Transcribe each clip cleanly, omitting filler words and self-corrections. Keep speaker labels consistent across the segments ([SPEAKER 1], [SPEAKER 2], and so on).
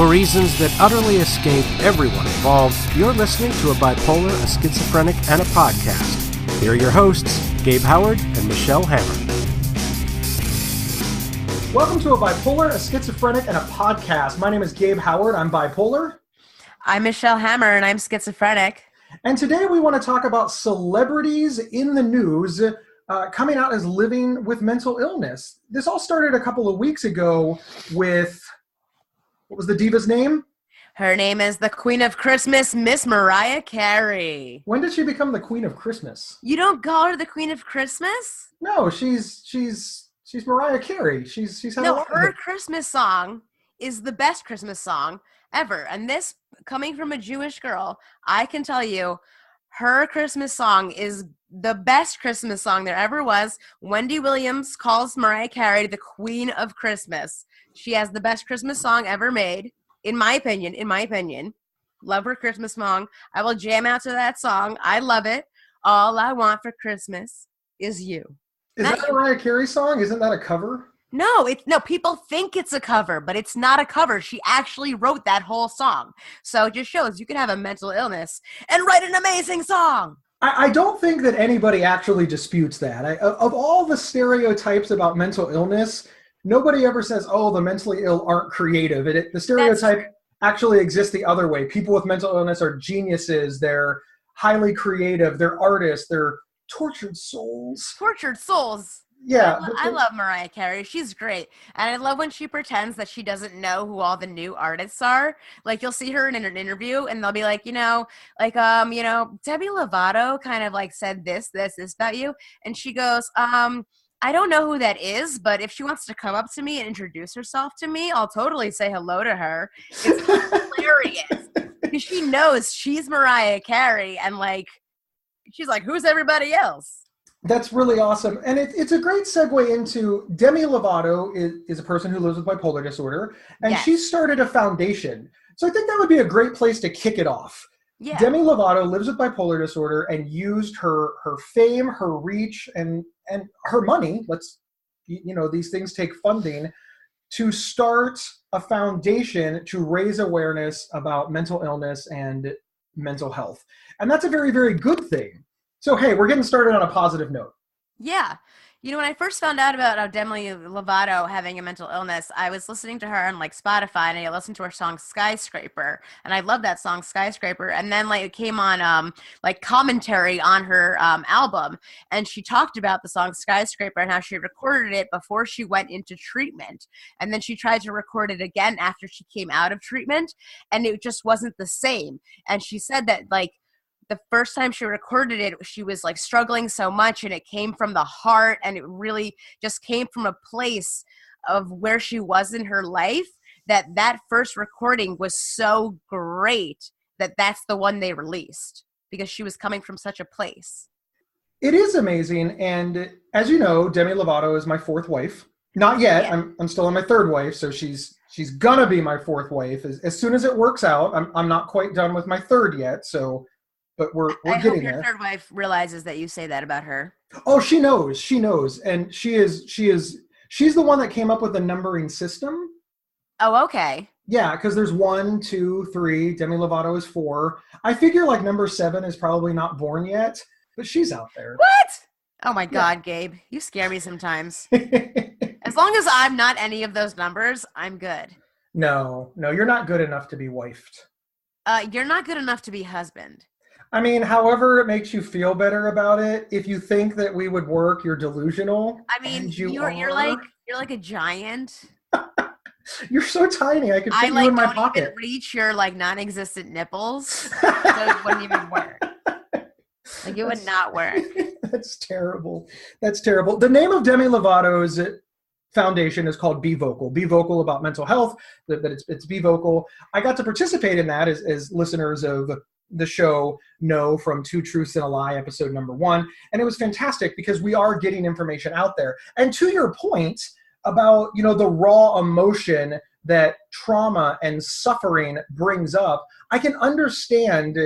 [SPEAKER 1] For reasons that utterly escape everyone involved, you're listening to a bipolar, a schizophrenic, and a podcast. Here are your hosts, Gabe Howard and Michelle Hammer.
[SPEAKER 2] Welcome to a bipolar, a schizophrenic, and a podcast. My name is Gabe Howard. I'm bipolar.
[SPEAKER 3] I'm Michelle Hammer, and I'm schizophrenic.
[SPEAKER 2] And today we want to talk about celebrities in the news coming out as living with mental illness. This all started a couple of weeks ago with, what was the diva's name?
[SPEAKER 3] Her name is the Queen of Christmas, Miss Mariah Carey.
[SPEAKER 2] When did she become the Queen of Christmas?
[SPEAKER 3] You don't call her the Queen of Christmas?
[SPEAKER 2] No, she's Mariah Carey. She's had a lot of
[SPEAKER 3] her
[SPEAKER 2] it.
[SPEAKER 3] Christmas song is the best Christmas song ever. And this, coming from a Jewish girl, I can tell you, her Christmas song is the best Christmas song there ever was. Wendy Williams calls Mariah Carey the Queen of Christmas. She has the best Christmas song ever made, in my opinion. Love her Christmas song. I will jam out to that song. I love it. All I want for Christmas is you.
[SPEAKER 2] Is that a Mariah Carey song? Isn't that a cover?
[SPEAKER 3] No, people think it's a cover, but it's not a cover. She actually wrote that whole song. So it just shows you can have a mental illness and write an amazing song.
[SPEAKER 2] I don't think that anybody actually disputes that. Of all the stereotypes about mental illness, nobody ever says, oh, the mentally ill aren't creative. The stereotype actually exists the other way. People with mental illness are geniuses. They're highly creative. They're artists. They're tortured souls.
[SPEAKER 3] Tortured souls.
[SPEAKER 2] Yeah.
[SPEAKER 3] I love Mariah Carey. She's great. And I love when she pretends that she doesn't know who all the new artists are. Like, you'll see her in an interview and they'll be like, Demi Lovato kind of like said this about you. And she goes, I don't know who that is, but if she wants to come up to me and introduce herself to me, I'll totally say hello to her. It's hilarious. Because she knows she's Mariah Carey and she's like, who's everybody else?
[SPEAKER 2] That's really awesome. And it's a great segue into Demi Lovato is a person who lives with bipolar disorder, and
[SPEAKER 3] Yes.
[SPEAKER 2] she started a foundation. So I think that would be a great place to kick it off.
[SPEAKER 3] Yeah.
[SPEAKER 2] Demi Lovato lives with bipolar disorder and used her fame, her reach, and her money, these things take funding, to start a foundation to raise awareness about mental illness and mental health. And that's a very, very good thing. So, hey, we're getting started on a positive note.
[SPEAKER 3] Yeah. When I first found out about Demi Lovato having a mental illness, I was listening to her on Spotify, and I listened to her song Skyscraper, and I love that song Skyscraper. And then it came on commentary on her album, and she talked about the song Skyscraper and how she recorded it before she went into treatment. And then she tried to record it again after she came out of treatment, and it just wasn't the same. And she said that the first time she recorded it, she was struggling so much, and it came from the heart, and it really just came from a place of where she was in her life, that first recording was so great that that's the one they released because she was coming from such a place.
[SPEAKER 2] It is amazing. And as you know, Demi Lovato is my fourth wife. Not yet. Yeah. I'm still on my third wife. So she's gonna be my fourth wife as soon as it works out. I'm not quite done with my third yet. But we're getting there.
[SPEAKER 3] Your third wife realizes that you say that about her.
[SPEAKER 2] Oh, she knows. And she's the one that came up with the numbering system.
[SPEAKER 3] Oh, okay.
[SPEAKER 2] Yeah, because there's 1, 2, 3. Demi Lovato is 4. I figure number 7 is probably not born yet, but she's out there.
[SPEAKER 3] What? Oh my God, Gabe. You scare me sometimes. As long as I'm not any of those numbers, I'm good.
[SPEAKER 2] No, you're not good enough to be wifed.
[SPEAKER 3] You're not good enough to be husband.
[SPEAKER 2] I mean, however it makes you feel better about it, if you think that we would work, you're delusional.
[SPEAKER 3] I mean, you're like a giant.
[SPEAKER 2] You're so tiny. I could fit you in my pocket.
[SPEAKER 3] I don't even reach your non-existent nipples, so it wouldn't even work. It would not work.
[SPEAKER 2] That's terrible. The name of Demi Lovato's foundation is called Be Vocal. Be Vocal about mental health. That it's Be Vocal. I got to participate in that as listeners of the show know from Two Truths and a Lie, episode number 1. And it was fantastic because we are getting information out there. And to your point about, the raw emotion that trauma and suffering brings up, I can understand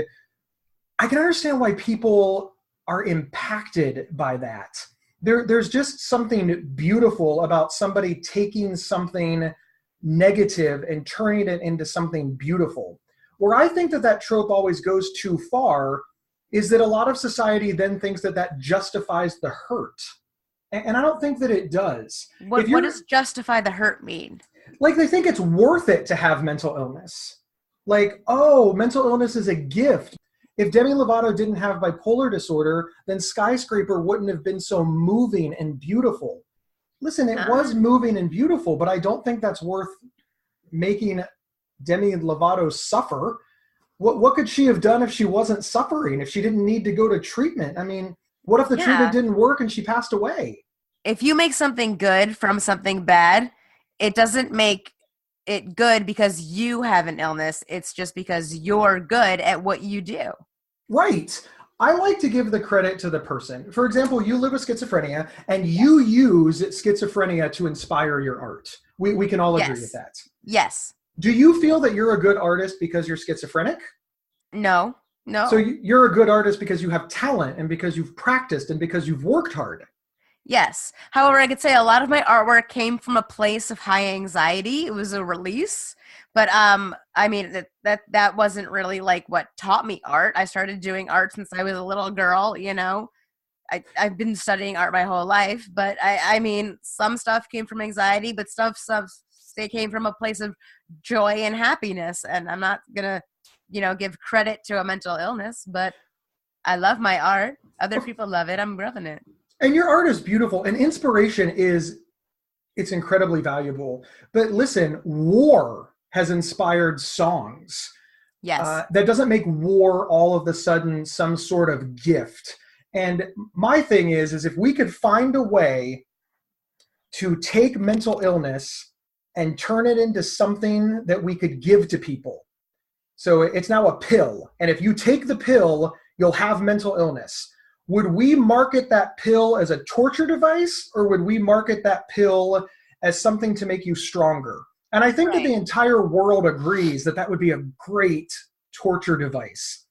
[SPEAKER 2] why people are impacted by that. There's just something beautiful about somebody taking something negative and turning it into something beautiful. Where I think that trope always goes too far is that a lot of society then thinks that justifies the hurt. And I don't think that it does.
[SPEAKER 3] What does justify the hurt mean?
[SPEAKER 2] Like, they think it's worth it to have mental illness. Like, oh, mental illness is a gift. If Demi Lovato didn't have bipolar disorder, then Skyscraper wouldn't have been so moving and beautiful. Listen, it was moving and beautiful, but I don't think that's worth making Demi Lovato suffer. What could she have done if she wasn't suffering, if she didn't need to go to treatment? I mean, what if the treatment didn't work and she passed away?
[SPEAKER 3] If you make something good from something bad, it doesn't make it good because you have an illness. It's just because you're good at what you do.
[SPEAKER 2] Right. I like to give the credit to the person. For example, you live with schizophrenia and you use schizophrenia to inspire your art. We can all agree with that.
[SPEAKER 3] Yes.
[SPEAKER 2] Do you feel that you're a good artist because you're schizophrenic?
[SPEAKER 3] No.
[SPEAKER 2] So you're a good artist because you have talent and because you've practiced and because you've worked hard.
[SPEAKER 3] Yes. However, I could say a lot of my artwork came from a place of high anxiety. It was a release. But I mean, that wasn't really like what taught me art. I started doing art since I was a little girl, you know. I've been studying art my whole life. But I mean, some stuff came from anxiety, but stuff they came from a place of joy and happiness. And I'm not going to, give credit to a mental illness, but I love my art. Other people love it. I'm loving it.
[SPEAKER 2] And your art is beautiful, and inspiration it's incredibly valuable. But listen, war has inspired songs.
[SPEAKER 3] Yes.
[SPEAKER 2] That doesn't make war all of a sudden some sort of gift. And my thing is if we could find a way to take mental illness and turn it into something that we could give to people. So it's now a pill. And if you take the pill, you'll have mental illness. Would we market that pill as a torture device, or would we market that pill as something to make you stronger? And I think that the entire world agrees that would be a great torture device.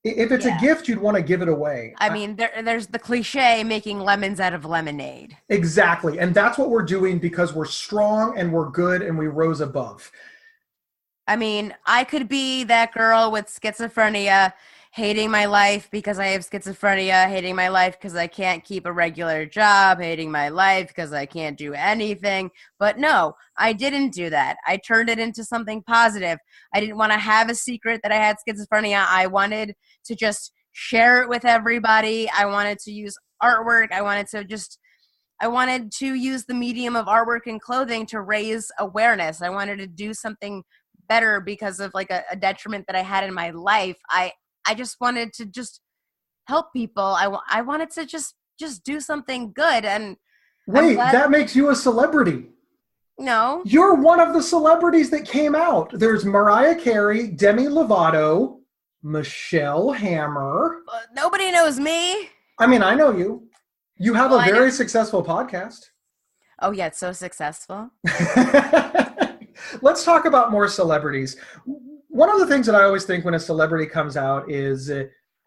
[SPEAKER 2] If it's a gift, you'd want to give it away.
[SPEAKER 3] I mean, there's the cliche, making lemons out of lemonade.
[SPEAKER 2] Exactly. And that's what we're doing because we're strong and we're good and we rose above.
[SPEAKER 3] I mean, I could be that girl with schizophrenia, hating my life because I have schizophrenia, hating my life because I can't keep a regular job, hating my life because I can't do anything. But no, I didn't do that. I turned it into something positive. I didn't want to have a secret that I had schizophrenia. I wanted to just share it with everybody. I wanted to use artwork. I wanted to use the medium of artwork and clothing to raise awareness. I wanted to do something better because of like a detriment that I had in my life. I just wanted to just help people. I wanted to just do something good. And
[SPEAKER 2] wait, that makes you a celebrity.
[SPEAKER 3] No.
[SPEAKER 2] You're one of the celebrities that came out. There's Mariah Carey, Demi Lovato, Michelle Hammer.
[SPEAKER 3] Nobody knows me.
[SPEAKER 2] I mean, I know you. You have a very successful podcast.
[SPEAKER 3] Oh, yeah, it's so successful.
[SPEAKER 2] Let's talk about more celebrities. One of the things that I always think when a celebrity comes out is,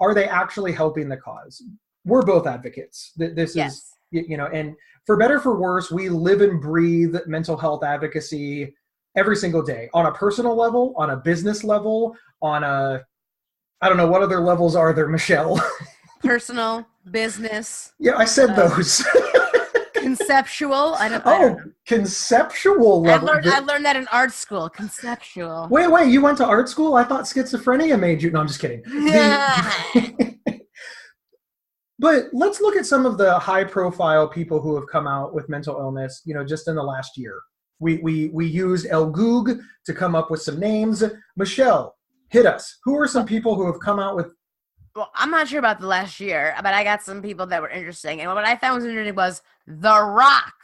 [SPEAKER 2] are they actually helping the cause? We're both advocates. This is, and for better for worse, we live and breathe mental health advocacy every single day on a personal level, on a business level, I don't know, what other levels are there, Michelle?
[SPEAKER 3] Personal, business.
[SPEAKER 2] Yeah, I said those.
[SPEAKER 3] Conceptual. I don't know.
[SPEAKER 2] Conceptual level.
[SPEAKER 3] I learned that in art school. Conceptual.
[SPEAKER 2] Wait, you went to art school? I thought schizophrenia made you. No, I'm just kidding. But let's look at some of the high profile people who have come out with mental illness, just in the last year. We used El Goog to come up with some names. Michelle, hit us. Who are some people who have come out with?
[SPEAKER 3] Well, I'm not sure about the last year, but I got some people that were interesting. And what I found was interesting was The Rock.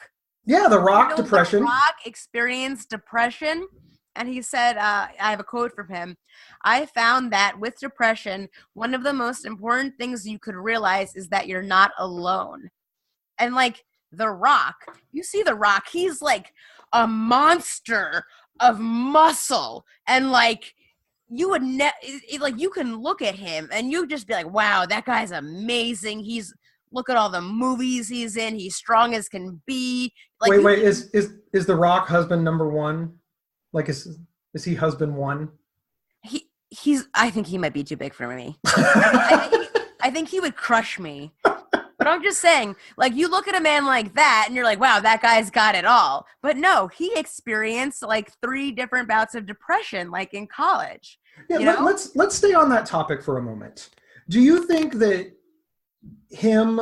[SPEAKER 2] Yeah, The Rock, depression.
[SPEAKER 3] The Rock experienced depression. And he said, I have a quote from him. I found that with depression, one of the most important things you could realize is that you're not alone. And like The Rock, you see The Rock, he's like a monster of muscle. And like, you would you can look at him and you just be like, wow, that guy's amazing. Look at all the movies he's in. He's strong as can be. Like,
[SPEAKER 2] wait, is The Rock husband number one? Like, is he husband one?
[SPEAKER 3] I think he might be too big for me. I think he would crush me. But I'm just saying, like, you look at a man like that and you're like, wow, that guy's got it all. But no, he experienced like 3 different bouts of depression, like in college.
[SPEAKER 2] Yeah, let's stay on that topic for a moment. Do you think that him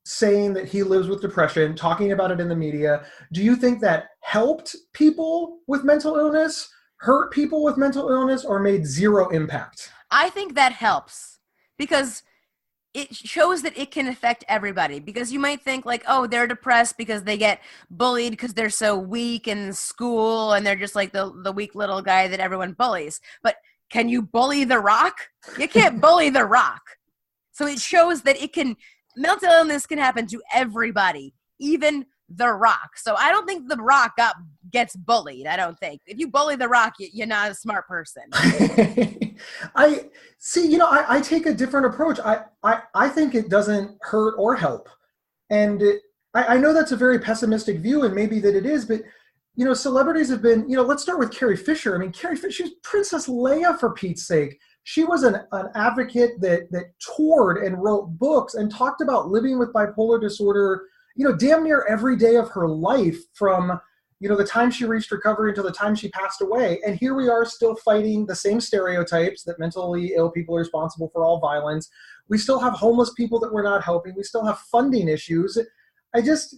[SPEAKER 2] saying that he lives with depression, talking about it in the media, do you think that helped people with mental illness, hurt people with mental illness, or made zero impact?
[SPEAKER 3] I think that helps because it shows that it can affect everybody, because you might think like, oh, they're depressed because they get bullied because they're so weak in school and they're just like the weak little guy that everyone bullies. But can you bully The Rock? You can't bully The Rock. So it shows that mental illness can happen to everybody, even The Rock. So I don't think The Rock gets bullied. I don't think. If you bully The Rock, you're not a smart person.
[SPEAKER 2] I see, I take a different approach. I think it doesn't hurt or help. And I know that's a very pessimistic view, and maybe that it is, but celebrities have been, let's start with Carrie Fisher. I mean, Carrie Fisher, she was Princess Leia, for Pete's sake. She was an advocate that toured and wrote books and talked about living with bipolar disorder, damn near every day of her life, from the time she reached recovery until the time she passed away. And here we are still fighting the same stereotypes that mentally ill people are responsible for all violence. We still have homeless people that we're not helping. We still have funding issues. I just,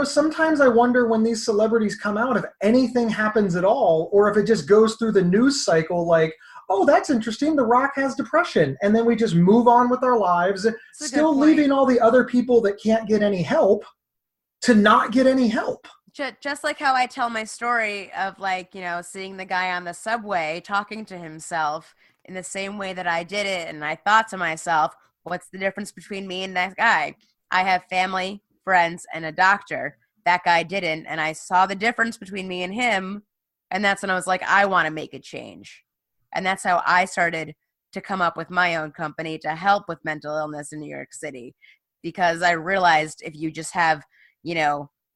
[SPEAKER 2] sometimes I wonder when these celebrities come out if anything happens at all, or if it just goes through the news cycle like, oh, that's interesting, The Rock has depression. And then we just move on with our lives, still leaving all the other people that can't get any help to not get any help.
[SPEAKER 3] Just like how I tell my story of like, seeing the guy on the subway talking to himself in the same way that I did it. And I thought to myself, what's the difference between me and that guy? I have family, friends, and a doctor. That guy didn't. And I saw the difference between me and him. And that's when I was like, I want to make a change. And that's how I started to come up with my own company to help with mental illness in New York City. Because I realized if you just have,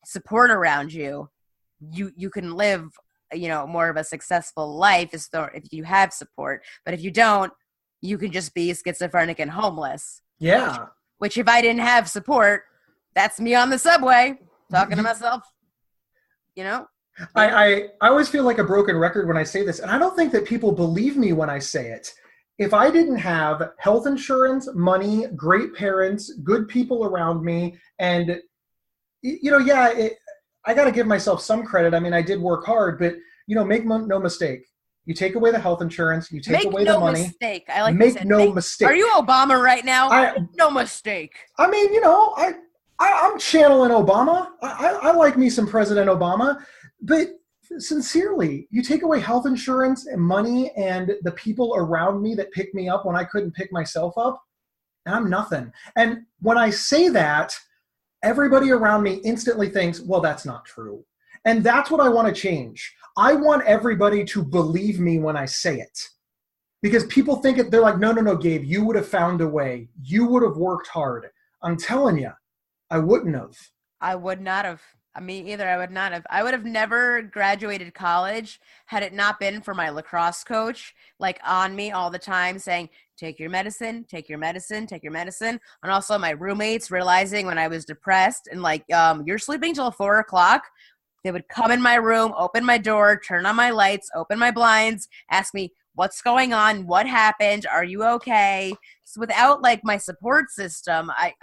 [SPEAKER 3] support around you, you can live, more of a successful life if you have support. But if you don't, you can just be schizophrenic and homeless.
[SPEAKER 2] Yeah.
[SPEAKER 3] Which if I didn't have support, that's me on the subway talking to myself,
[SPEAKER 2] I always feel like a broken record when I say this, and I don't think that people believe me when I say it. If I didn't have health insurance, money, great parents, good people around me, and, I got to give myself some credit. I mean, I did work hard, but, make no mistake. You take away the health insurance, you take away the money.
[SPEAKER 3] Mistake. I like
[SPEAKER 2] make no mistake.
[SPEAKER 3] Are you Obama right now? No mistake.
[SPEAKER 2] I mean, I'm channeling Obama. I like me some President Obama. But sincerely, you take away health insurance and money and the people around me that pick me up when I couldn't pick myself up, and I'm nothing. And when I say that, everybody around me instantly thinks, well, that's not true. And that's what I want to change. I want everybody to believe me when I say it. Because people think they're like, no, Gabe, you would have found a way. You would have worked hard. I'm telling you, I wouldn't have.
[SPEAKER 3] I would not have. Me either. I would not have. I would have never graduated college had it not been for my lacrosse coach, like on me all the time saying, take your medicine, take your medicine, take your medicine. And also my roommates realizing when I was depressed and like, you're sleeping till 4:00. They would come in my room, open my door, turn on my lights, open my blinds, ask me, what's going on? What happened? Are you okay? So without like my support system, I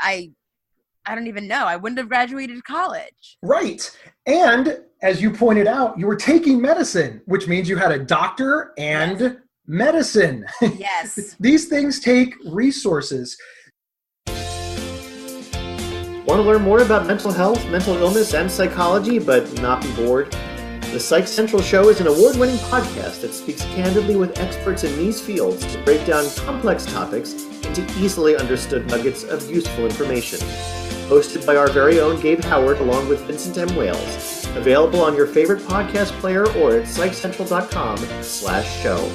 [SPEAKER 3] don't even know. I wouldn't have graduated college.
[SPEAKER 2] Right. And as you pointed out, you were taking medicine, which means you had a doctor and medicine.
[SPEAKER 3] Yes.
[SPEAKER 2] These things take resources.
[SPEAKER 4] Want to learn more about mental health, mental illness, and psychology, but not be bored? The Psych Central Show is an award-winning podcast that speaks candidly with experts in these fields to break down complex topics into easily understood nuggets of useful information. Hosted by our very own Gabe Howard along with Vincent M. Wales. Available on your favorite podcast player or at psychcentral.com/show.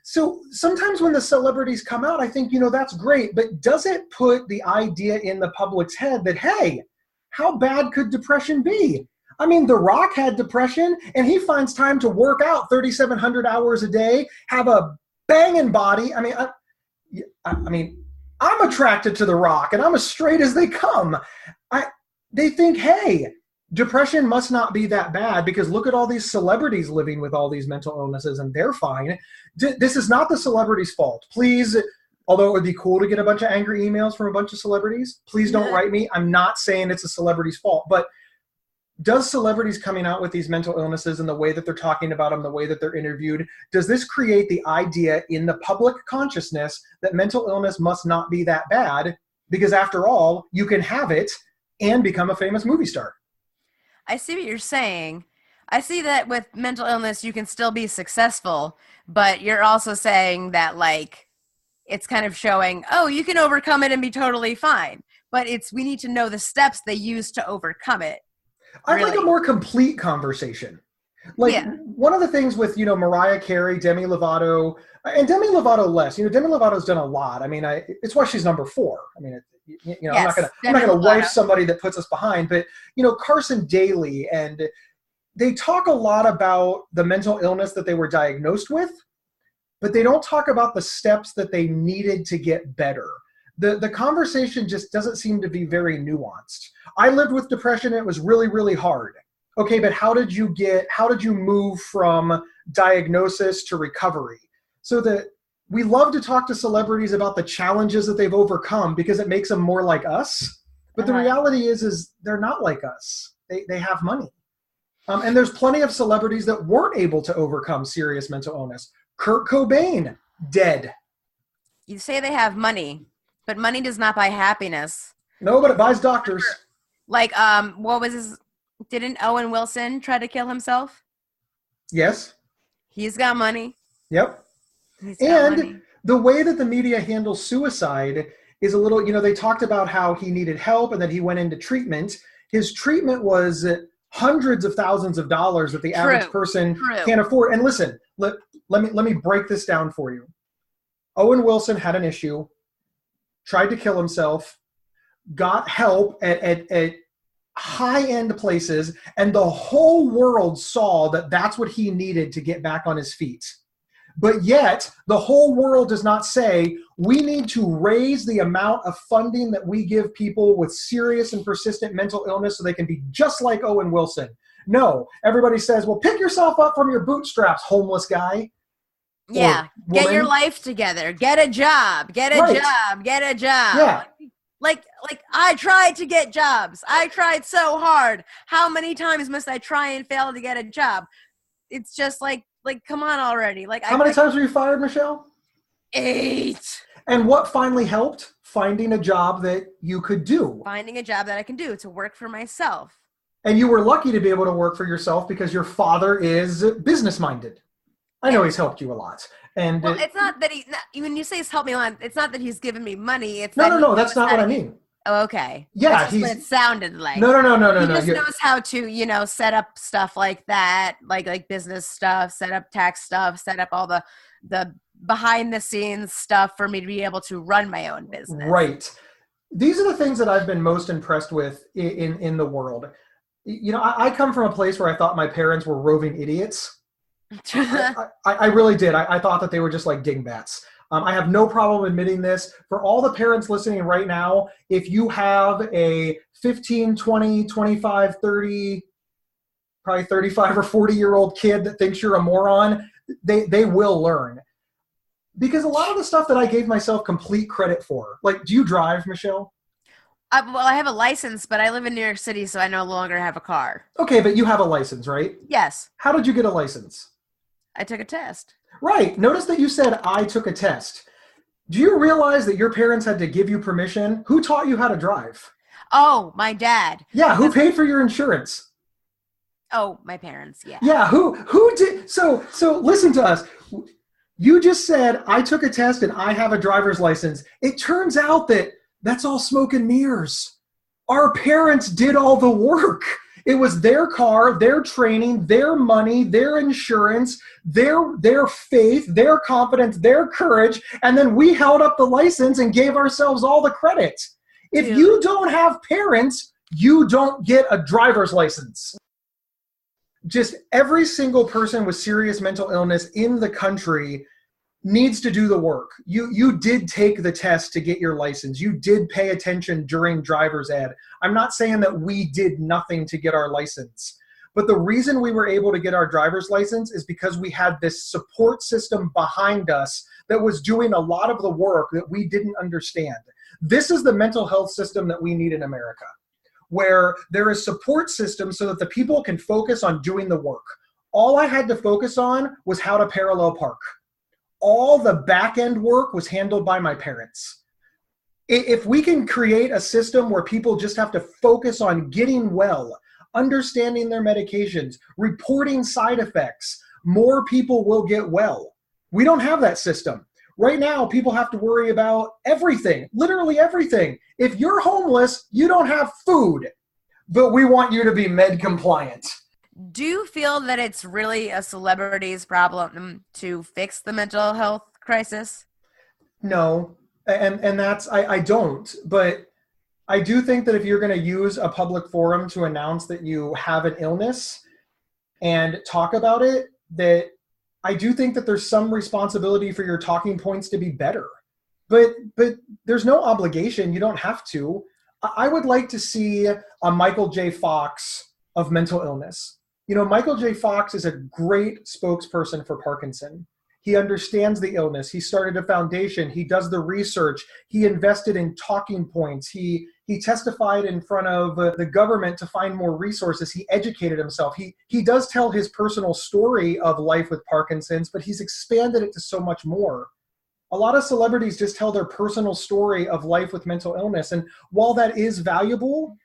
[SPEAKER 2] So sometimes when the celebrities come out, I think, that's great, but does it put the idea in the public's head that, hey, how bad could depression be? I mean, The Rock had depression, and he finds time to work out 3,700 hours a day, have a banging body. I mean, I'm attracted to The Rock, and I'm as straight as they come. They think, hey, depression must not be that bad because look at all these celebrities living with all these mental illnesses, and they're fine. This is not the celebrity's fault. Please, although it would be cool to get a bunch of angry emails from a bunch of celebrities, please don't write me. I'm not saying it's a celebrity's fault, but does celebrities coming out with these mental illnesses and the way that they're talking about them, the way that they're interviewed, does this create the idea in the public consciousness that mental illness must not be that bad? Because after all, you can have it and become a famous movie star.
[SPEAKER 3] I see what you're saying. I see that with mental illness, you can still be successful, but you're also saying that, like, it's kind of showing, oh, you can overcome it and be totally fine. But we need to know the steps they use to overcome it.
[SPEAKER 2] I'd like a more complete conversation. Like, one of the things with, Mariah Carey, Demi Lovato, and Demi Lovato less. Demi Lovato's done a lot. I mean, it's why she's number 4. I mean, yes, I'm not gonna wife somebody that puts us behind, but Carson Daly, and they talk a lot about the mental illness that they were diagnosed with, but they don't talk about the steps that they needed to get better. The conversation just doesn't seem to be very nuanced. I lived with depression. It was really, really hard. Okay, but how did you move from diagnosis to recovery? So that we love to talk to celebrities about the challenges that they've overcome because it makes them more like us. But the reality is they're not like us. They have money. And there's plenty of celebrities that weren't able to overcome serious mental illness. Kurt Cobain, dead.
[SPEAKER 3] You say they have money, but money does not buy happiness.
[SPEAKER 2] No, but it buys doctors.
[SPEAKER 3] Like, what was his? Didn't Owen Wilson try to kill himself?
[SPEAKER 2] Yes.
[SPEAKER 3] He's got money.
[SPEAKER 2] Yep. And the way that the media handles suicide is a little, they talked about how he needed help and that he went into treatment. His treatment was hundreds of thousands of dollars that the average person can't afford. And listen, let me break this down for you. Owen Wilson had an issue, tried to kill himself, got help at high-end places, and the whole world saw that that's what he needed to get back on his feet. But yet, the whole world does not say, we need to raise the amount of funding that we give people with serious and persistent mental illness so they can be just like Owen Wilson. No, everybody says, well, pick yourself up from your bootstraps, homeless guy.
[SPEAKER 3] Yeah, get your life together. Get a job. Get a job. Get a job.
[SPEAKER 2] Yeah.
[SPEAKER 3] Like I tried to get jobs. I tried so hard. How many times must I try and fail to get a job? It's just like come on already. Like,
[SPEAKER 2] how many times were you fired, Michelle?
[SPEAKER 3] 8.
[SPEAKER 2] And what finally helped? Finding a job that you could do.
[SPEAKER 3] Finding a job that I can do to work for myself.
[SPEAKER 2] And you were lucky to be able to work for yourself because your father is business-minded. I know he's helped you a lot. And
[SPEAKER 3] well, it's not that when you say he's helped me a lot, it's not that he's given me money. It's
[SPEAKER 2] no, that's not what I mean.
[SPEAKER 3] Oh, okay.
[SPEAKER 2] Yeah,
[SPEAKER 3] that's what it sounded like.
[SPEAKER 2] No.
[SPEAKER 3] He just knows how to, set up stuff like that, like business stuff, set up tax stuff, set up all the behind the scenes stuff for me to be able to run my own business. Right.
[SPEAKER 2] These are the things that I've been most impressed with in the world. I come from a place where I thought my parents were roving idiots. I really did. I thought that they were just like dingbats. I have no problem admitting this. For all the parents listening right now, if you have a 15, 20, 25, 30, probably 35 or 40-year-old kid that thinks you're a moron, they will learn. Because a lot of the stuff that I gave myself complete credit for, like, do you drive, Michelle?
[SPEAKER 3] Well, I have a license, but I live in New York City, so I no longer have a car.
[SPEAKER 2] Okay, but you have a license, right?
[SPEAKER 3] Yes.
[SPEAKER 2] How did you get a license?
[SPEAKER 3] I took a test.
[SPEAKER 2] Right. Notice that you said, I took a test. Do you realize that your parents had to give you permission? Who taught you how to drive?
[SPEAKER 3] Oh, my dad.
[SPEAKER 2] Yeah, who paid for your insurance?
[SPEAKER 3] Oh, my parents, yeah.
[SPEAKER 2] Yeah, who did? So listen to us. You just said, I took a test and I have a driver's license. It turns out that that's all smoke and mirrors. Our parents did all the work. It was their car, their training, their money, their insurance, their faith, their confidence, their courage, and then we held up the license and gave ourselves all the credit. If you don't have parents, you don't get a driver's license. Just every single person with serious mental illness in the country needs to do the work. You did take the test to get your license. You did pay attention during driver's ed. I'm not saying that we did nothing to get our license, but the reason we were able to get our driver's license is because we had this support system behind us that was doing a lot of the work that we didn't understand. This is the mental health system that we need in America, where there is support systems so that the people can focus on doing the work. All I had to focus on was how to parallel park. All the back end work was handled by my parents. If we can create a system where people just have to focus on getting well, understanding their medications, reporting side effects, more people will get well. We don't have that system. Right now, people have to worry about everything, literally everything. If you're homeless, you don't have food, but we want you to be med compliant.
[SPEAKER 3] Do you feel that it's really a celebrity's problem to fix the mental health crisis?
[SPEAKER 2] No, and that's, I don't, but I do think that if you're going to use a public forum to announce that you have an illness and talk about it, that I do think that there's some responsibility for your talking points to be better. But there's no obligation. You don't have to. I would like to see a Michael J. Fox of mental illness. You know, Michael J. Fox is a great spokesperson for Parkinson. He understands the illness. He started a foundation. He does the research. He invested in talking points. He testified in front of the government to find more resources. He educated himself. He does tell his personal story of life with Parkinson's, but he's expanded it to so much more. A lot of celebrities just tell their personal story of life with mental illness. And while that is valuable,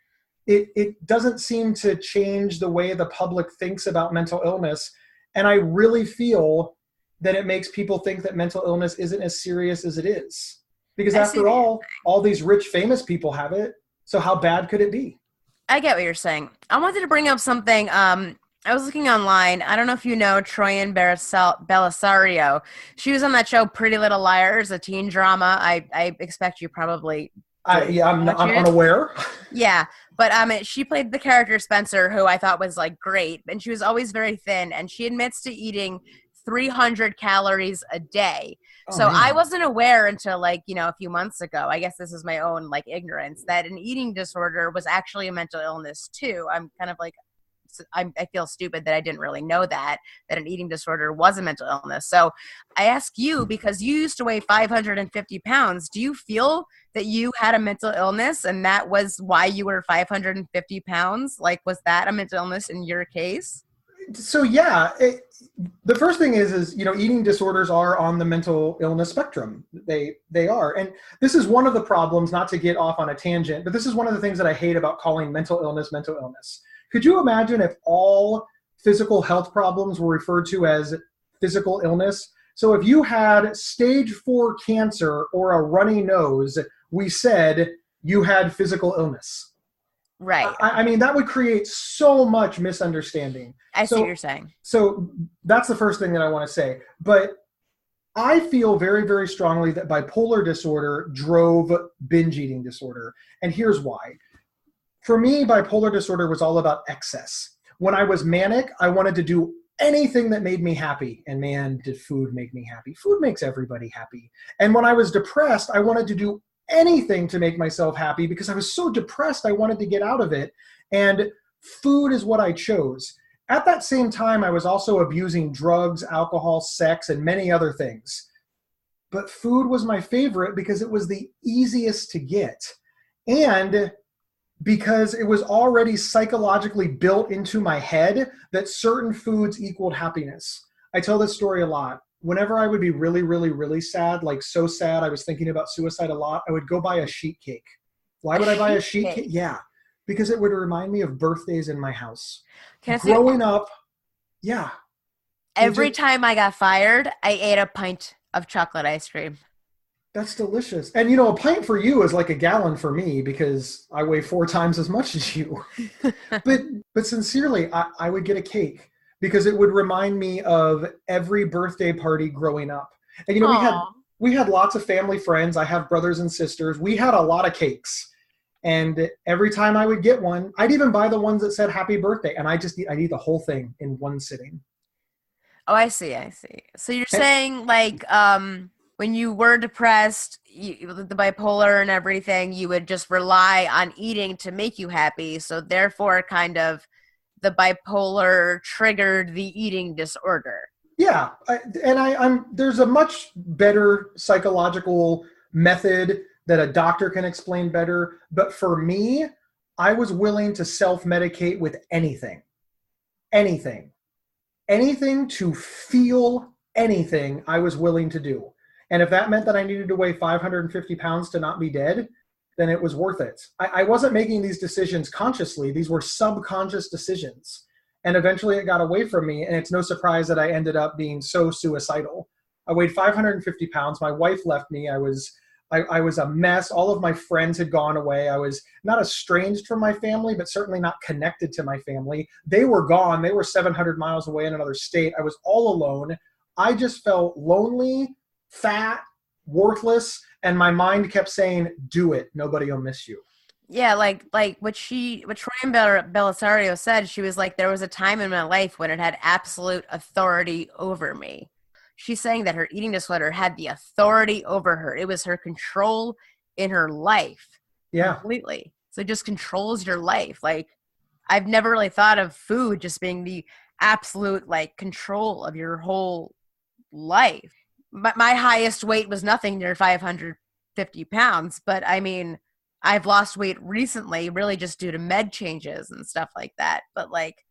[SPEAKER 2] it doesn't seem to change the way the public thinks about mental illness. And I really feel that it makes people think that mental illness isn't as serious as it is. Because after all these rich, famous people have it. So how bad could it be?
[SPEAKER 3] I get what you're saying. I wanted to bring up something. I was looking online. I don't know if you know Troyan Bellisario. She was on that show Pretty Little Liars, a teen drama. I expect you probably
[SPEAKER 2] I'm unaware.
[SPEAKER 3] Yeah, but she played the character Spencer, who I thought was like great, and she was always very thin, and she admits to eating 300 calories a day. So I wasn't aware until a few months ago, I guess this is my own ignorance, that an eating disorder was actually a mental illness too. I'm kind of I feel stupid that I didn't really know that an eating disorder was a mental illness. So I ask you, because you used to weigh 550 pounds, do you feel that you had a mental illness and that was why you were 550 pounds? Was that a mental illness in your case?
[SPEAKER 2] So yeah, the first thing is eating disorders are on the mental illness spectrum. They are. And this is one of the problems, not to get off on a tangent, but this is one of the things that I hate about calling mental illness. Could you imagine if all physical health problems were referred to as physical illness? So if you had stage 4 cancer or a runny nose, we said you had physical illness.
[SPEAKER 3] Right.
[SPEAKER 2] I mean, that would create so much misunderstanding.
[SPEAKER 3] I see what you're saying.
[SPEAKER 2] So that's the first thing that I want to say. But I feel very, very strongly that bipolar disorder drove binge eating disorder. And here's why. For me, bipolar disorder was all about excess. When I was manic, I wanted to do anything that made me happy. And man, did food make me happy. Food makes everybody happy. And when I was depressed, I wanted to do anything to make myself happy because I was so depressed, I wanted to get out of it. And food is what I chose. At that same time, I was also abusing drugs, alcohol, sex, and many other things. But food was my favorite because it was the easiest to get. And because it was already psychologically built into my head that certain foods equaled happiness. I tell this story a lot. Whenever I would be really, really, really sad, so sad I was thinking about suicide a lot, I would go buy a sheet cake. Why would I buy a sheet cake? Yeah, because it would remind me of birthdays in my house. Growing up, yeah.
[SPEAKER 3] Every time I got fired, I ate a pint of chocolate ice cream.
[SPEAKER 2] That's delicious. And a pint for you is like a gallon for me because I weigh 4 times as much as you. But sincerely, I would get a cake because it would remind me of every birthday party growing up. And we had lots of family friends. I have brothers and sisters. We had a lot of cakes. And every time I would get one, I'd even buy the ones that said happy birthday. And I eat the whole thing in one sitting.
[SPEAKER 3] Oh, I see. So you're
[SPEAKER 2] And-
[SPEAKER 3] saying like when you were depressed, the bipolar and everything, you would just rely on eating to make you happy. So therefore kind of the bipolar triggered the eating disorder.
[SPEAKER 2] Yeah. There's a much better psychological method that a doctor can explain better. But for me, I was willing to self-medicate with anything to feel anything I was willing to do. And if that meant that I needed to weigh 550 pounds to not be dead, then it was worth it. I wasn't making these decisions consciously. These were subconscious decisions. And eventually it got away from me. And it's no surprise that I ended up being so suicidal. I weighed 550 pounds. My wife left me. I was a mess. All of my friends had gone away. I was not estranged from my family, but certainly not connected to my family. They were gone. They were 700 miles away in another state. I was all alone. I just felt lonely, fat, worthless, and my mind kept saying, do it. Nobody will miss you.
[SPEAKER 3] Yeah, like what Troy Belisario said, she was like, there was a time in my life when it had absolute authority over me. She's saying that her eating disorder had the authority over her. It was her control in her life.
[SPEAKER 2] Yeah.
[SPEAKER 3] Completely. So it just controls your life. Like, I've never really thought of food just being the absolute, like, control of your whole life. My highest weight was nothing near 550 pounds. But, I mean, I've lost weight recently, really just due to med changes and stuff like that. But, like...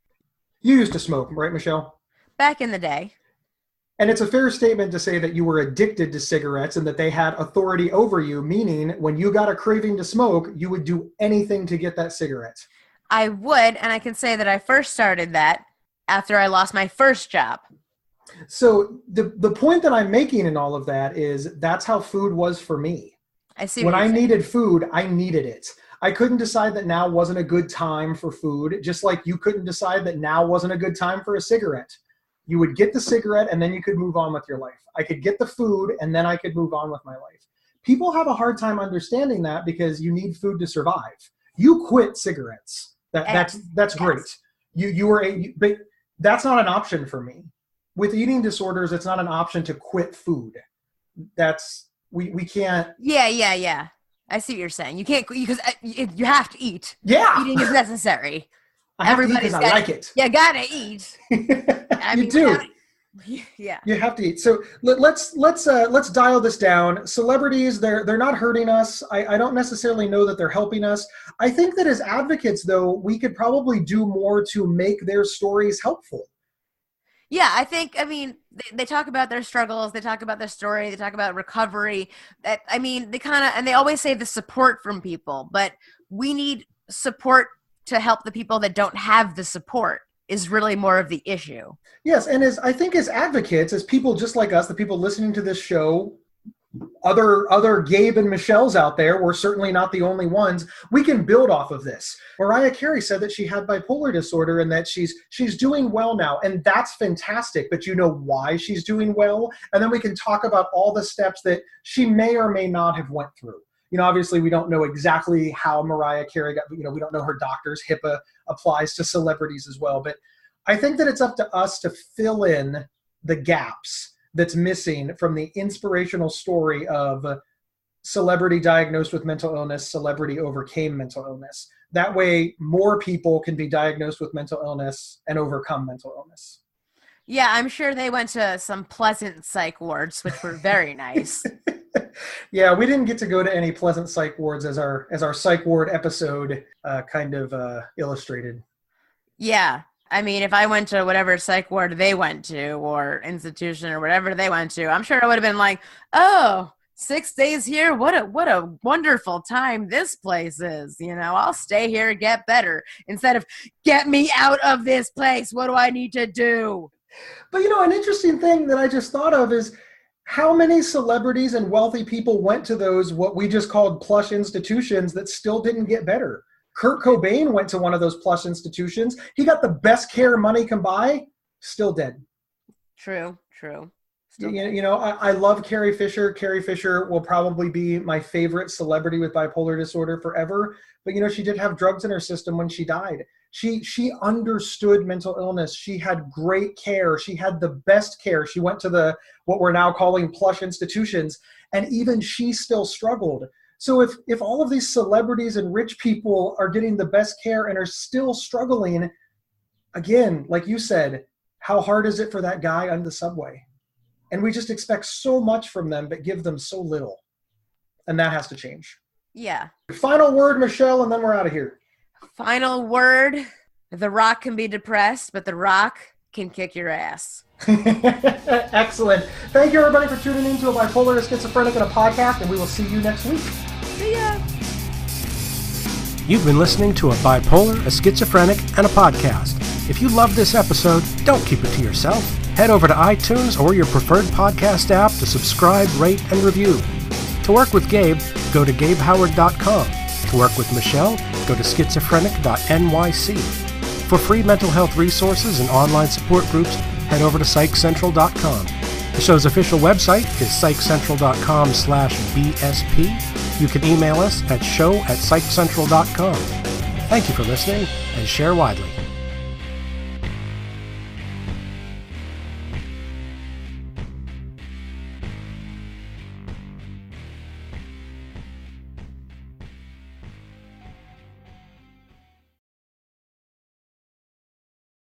[SPEAKER 2] You used to smoke, right, Michelle?
[SPEAKER 3] Back in the day.
[SPEAKER 2] And it's a fair statement to say that you were addicted to cigarettes and that they had authority over you, meaning when you got a craving to smoke, you would do anything to get that cigarette.
[SPEAKER 3] I would, and I can say that I first started that after I lost my first job.
[SPEAKER 2] So the point that I'm making in all of that is that's how food was for me.
[SPEAKER 3] I see.
[SPEAKER 2] When I needed food, I needed it. I couldn't decide that now wasn't a good time for food, just like you couldn't decide that now wasn't a good time for a cigarette. You would get the cigarette and then you could move on with your life. I could get the food and then I could move on with my life. People have a hard time understanding that because you need food to survive. You quit cigarettes. That's great. But that's not an option for me. With eating disorders, it's not an option to quit food. We can't.
[SPEAKER 3] Yeah. I see what you're saying. You can't, because you have to eat.
[SPEAKER 2] Yeah.
[SPEAKER 3] Eating is necessary.
[SPEAKER 2] I have to eat because I like it.
[SPEAKER 3] You gotta eat.
[SPEAKER 2] You do.
[SPEAKER 3] Yeah.
[SPEAKER 2] You have to eat. So let's dial this down. Celebrities, they're not hurting us. I don't necessarily know that they're helping us. I think that as advocates, though, we could probably do more to make their stories helpful.
[SPEAKER 3] Yeah, I mean, they talk about their struggles, they talk about their story, they talk about recovery. They always say the support from people, but we need support to help the people that don't have the support is really more of the issue.
[SPEAKER 2] Yes, and I think as advocates, as people just like us, the people listening to this show, other Gabe and Michelles out there, we're certainly not the only ones. We can build off of this. Mariah Carey said that she had bipolar disorder and that she's doing well now, and that's fantastic. But you know why she's doing well, and then we can talk about all the steps that she may or may not have went through. You know, obviously we don't know exactly how Mariah Carey got. You know, we don't know her doctors. HIPAA applies to celebrities as well, but I think that it's up to us to fill in the gaps that's missing from the inspirational story of celebrity diagnosed with mental illness, celebrity overcame mental illness. That way, more people can be diagnosed with mental illness and overcome mental illness.
[SPEAKER 3] Yeah, I'm sure they went to some pleasant psych wards, which were very nice.
[SPEAKER 2] Yeah, we didn't get to go to any pleasant psych wards as our psych ward episode illustrated.
[SPEAKER 3] Yeah. I mean, if I went to whatever psych ward they went to or institution or whatever they went to, I'm sure I would have been like, oh, 6 days here. What a wonderful time this place is. You know, I'll stay here and get better instead of get me out of this place. What do I need to do?
[SPEAKER 2] But, you know, an interesting thing that I just thought of is how many celebrities and wealthy people went to those, what we just called plush institutions that still didn't get better. Kurt Cobain went to one of those plush institutions. He got the best care money can buy, still dead.
[SPEAKER 3] True.
[SPEAKER 2] I love Carrie Fisher. Carrie Fisher will probably be my favorite celebrity with bipolar disorder forever. But, she did have drugs in her system when she died. She understood mental illness. She had great care. She had the best care. She went to what we're now calling plush institutions, and even she still struggled. So if all of these celebrities and rich people are getting the best care and are still struggling, again, like you said, how hard is it for that guy on the subway? And we just expect so much from them, but give them so little. And that has to change.
[SPEAKER 3] Yeah.
[SPEAKER 2] Final word, Michelle, and then we're out of here.
[SPEAKER 3] Final word. The Rock can be depressed, but The Rock can kick your ass.
[SPEAKER 2] Excellent. Thank you, everybody, for tuning in to A Bipolar, a Schizophrenic, and a Podcast, and we will see you next week.
[SPEAKER 3] See ya.
[SPEAKER 1] You've been listening to A Bipolar, a Schizophrenic, and a Podcast. If you love this episode, don't keep it to yourself. Head over to iTunes or your preferred podcast app to subscribe, rate, and review. To work with Gabe, go to gabehoward.com. To work with Michelle, go to schizophrenic.nyc. For free mental health resources and online support groups, head over to psychcentral.com. The show's official website is psychcentral.com/BSP. You can email us at show@psychcentral.com. Thank you for listening, and share widely.